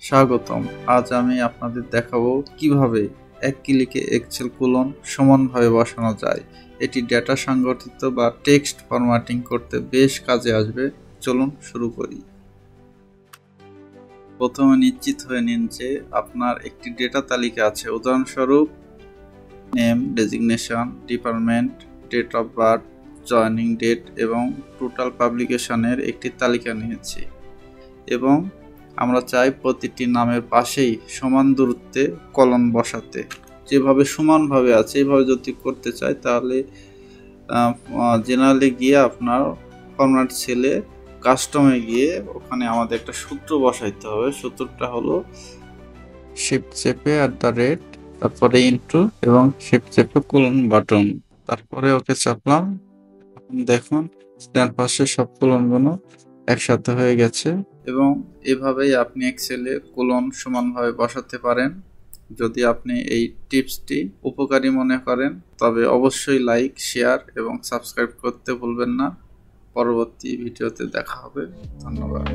স্বাগতম। আজ আমি আপনাদের দেখাবো কিভাবে এক ক্লিকে এক্সেল কোলন সমানভাবে বসানো যায়। এটি ডেটা সংগঠিত বা টেক্সট ফরম্যাটিং করতে বেশ কাজে আসবে। চলুন শুরু করি। প্রথমে নিশ্চিত হয়ে নিন যে আপনার একটি ডেটা তালিকা আছে। উদাহরণস্বরূপ name, designation, department, date of birth, joining date এবং টোটাল পাবলিকেশনের একটি তালিকা নিয়েছি এবং আমরা চাই প্রতিটি নামের পাশেই সমান দূরত্বে কলন বসাতে। যেভাবে সমানভাবে আছে এইভাবে যদি করতে চাই তাহলে জেনারেলে গিয়ে আপনার ফরম্যাট সেলে কাস্টমে গিয়ে ওখানে আমাদের একটা সূত্র বসাইতে হবে। সূত্রটা হলো শিফট চেপে @ তারপরে ইন্টু এবং শিফট চেপে কোলন বাটন, তারপরে ওকে চাপলাম। দেখুন ডান পাশে সব কোলনগুলো একসাথে হয়ে গেছে এবং এভাবেই আপনি এক্সেলে কোলন সমানভাবে বসাতে পারেন। যদি আপনি এই টিপসটি উপকারী মনে করেন তবে অবশ্যই লাইক, শেয়ার এবং সাবস্ক্রাইব করতে ভুলবেন না। পরবর্তী ভিডিওতে দেখা হবে। ধন্যবাদ।